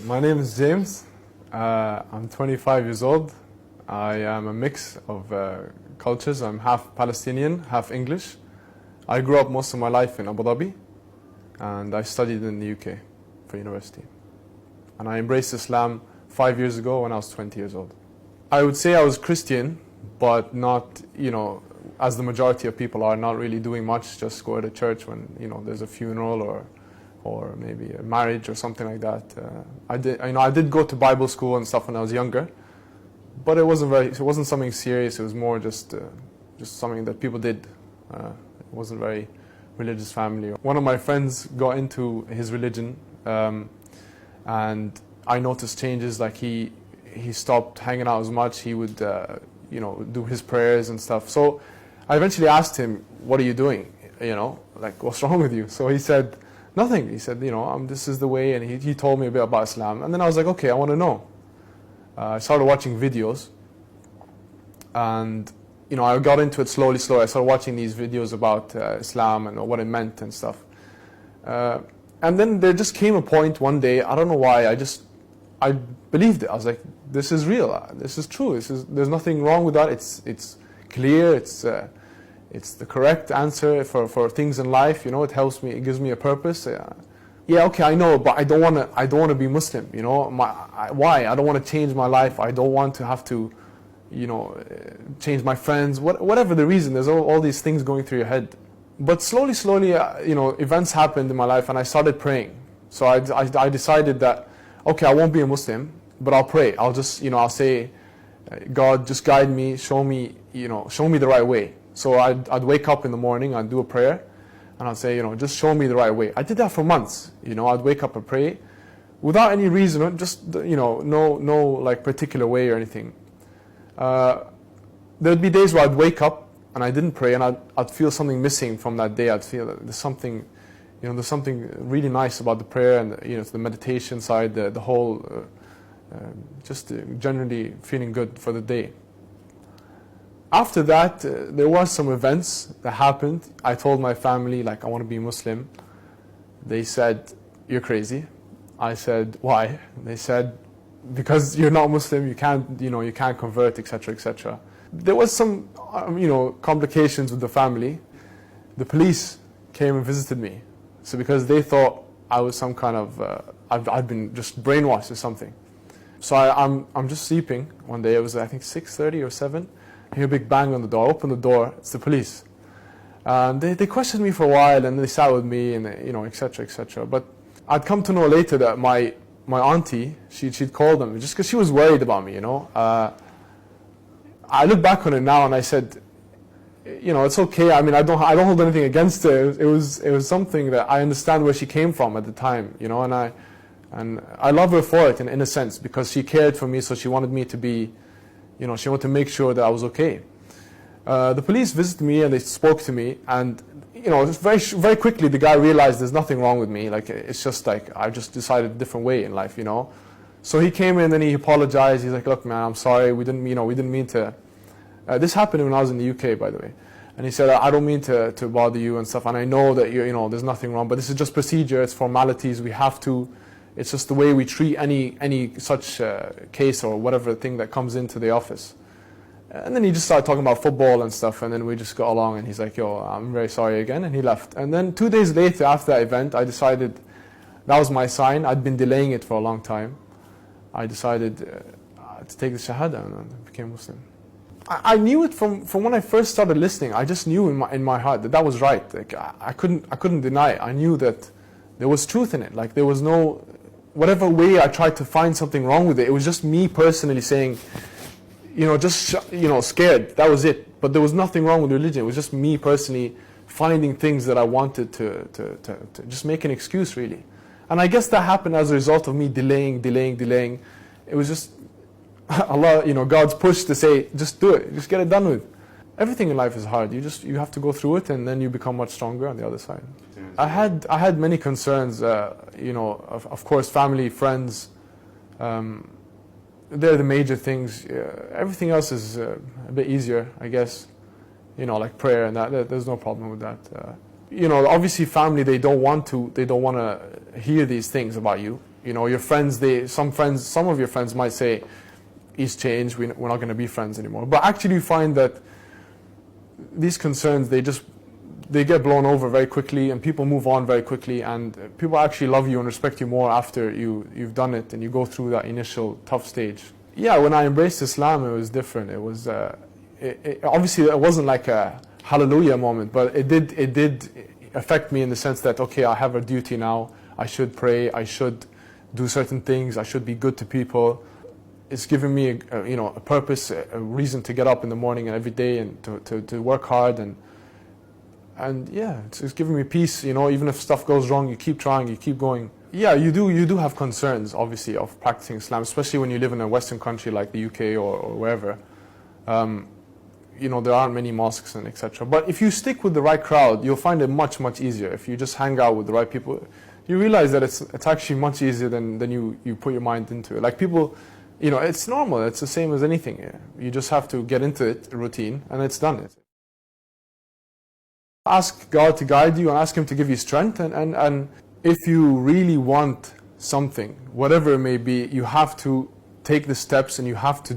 My name is James. I'm 25 years old. I am a mix of cultures. I'm half Palestinian, half English. I grew up most of my life in Abu Dhabi, and I studied in the UK for university. And I embraced Islam 5 years ago when I was 20 years old. I would say I was Christian, but not, as the majority of people are, not really doing much, just go to church when, there's a funeral or maybe a marriage or something like that. I did go to Bible school and stuff when I was younger, but it wasn't something serious. It was more just something that people did. It wasn't a very religious family. One of my friends got into his religion, and I noticed changes. Like he stopped hanging out as much. He would do his prayers and stuff. So I eventually asked him, "What are you doing? Like what's wrong with you?" So he said, "Nothing." He said, "This is the way," and he told me a bit about Islam. And then I was like, okay, I want to know. I started watching videos, and I got into it slowly. I started watching these videos about Islam and what it meant and stuff. And then there just came a point one day, I don't know why, I believed it. I was like, this is real, this is true, there's nothing wrong with that, it's clear, it's the correct answer for things in life, it helps me, it gives me a purpose. Yeah, okay, I know, but I don't want to be Muslim, why? I don't want to change my life, I don't want to have to, change my friends, whatever the reason, there's all these things going through your head. But slowly, events happened in my life, and I started praying. So I decided that, okay, I won't be a Muslim, but I'll pray. I'll just, I'll say, God, just guide me, show me the right way. So I'd wake up in the morning, I'd do a prayer, and I'd say, just show me the right way. I did that for months. I'd wake up and pray without any reason, just, no like particular way or anything. There'd be days where I'd wake up and I didn't pray, and I'd feel something missing from that day. I'd feel that there's something really nice about the prayer and the meditation side, the whole, just generally feeling good for the day. After that, there was some events that happened. I told my family, like, I want to be Muslim. They said, you're crazy. I said, why? They said, because you're not Muslim, you can't convert, etc., etc. There was some, complications with the family. The police came and visited me. So because they thought I was some kind of, I'd been just brainwashed or something. So I'm just sleeping one day. It was, I think, 6:30 or 7. I hear a big bang on the door. I open the door. It's the police. They questioned me for a while, and they sat with me, and etc., etc. But I'd come to know later that my auntie, she'd called them just because she was worried about me. I look back on it now, and I said, it's okay. I mean, I don't hold anything against it. It was something that I understand where she came from at the time, and I love her for it in a sense, because she cared for me, so she wanted me to be, she wanted to make sure that I was okay. The police visited me and they spoke to me, and just very very quickly the guy realized there's nothing wrong with me. Like, it's just like I just decided a different way in life, So he came in and he apologized. He's like, look, man, I'm sorry. We didn't mean to. This happened when I was in the UK, by the way. And he said, I don't mean to bother you and stuff. And I know that there's nothing wrong, but this is just procedure. It's formalities. We have to. It's just the way we treat any such case or whatever thing that comes into the office. And then he just started talking about football and stuff. And then we just got along. And he's like, yo, I'm very sorry again. And he left. And then 2 days later, after that event, I decided that was my sign. I'd been delaying it for a long time. I decided to take the Shahada, and I became Muslim. I knew it from when I first started listening. I just knew in my heart that was right. Like, I couldn't deny it. I knew that there was truth in it. Like, there was no, whatever way I tried to find something wrong with it, it was just me personally saying, scared. That was it. But there was nothing wrong with religion. It was just me personally finding things that I wanted to just make an excuse, really. And I guess that happened as a result of me delaying. It was just Allah, God's push to say, just do it, just get it done with. Everything in life is hard. You have to go through it, and then you become much stronger on the other side. I had many concerns. Of course, family, friends. They're the major things. Everything else is a bit easier, I guess. Like prayer and that. There's no problem with that. Obviously family, they don't want to hear these things about you. You know, your friends, some of your friends might say, he's changed, we're not going to be friends anymore. But actually you find that these concerns, they get blown over very quickly, and people move on very quickly, and people actually love you and respect you more after you've done it and you go through that initial tough stage. Yeah, when I embraced Islam, it was different. It was obviously it wasn't like a hallelujah moment, but it did affect me in the sense that, okay, I have a duty now. I should pray. I should do certain things. I should be good to people. It's given me a purpose, a reason to get up in the morning and every day and to work hard, and yeah, it's giving me peace. You know, even if stuff goes wrong, you keep trying, you keep going. Yeah, you do have concerns, obviously, of practicing Islam, especially when you live in a Western country like the UK or wherever. You know, there aren't many mosques and etc. But if you stick with the right crowd, you'll find it much, much easier. If you just hang out with the right people, you realize that it's actually much easier than you put your mind into it. Like people, you know, it's normal. It's the same as anything. You just have to get into it, a routine, and it's done. Ask God to guide you and ask Him to give you strength. And if you really want something, whatever it may be, you have to take the steps and you have to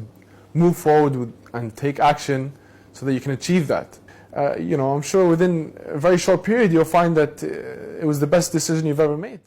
move forward and take action so that you can achieve that. You know, I'm sure within a very short period you'll find that it was the best decision you've ever made.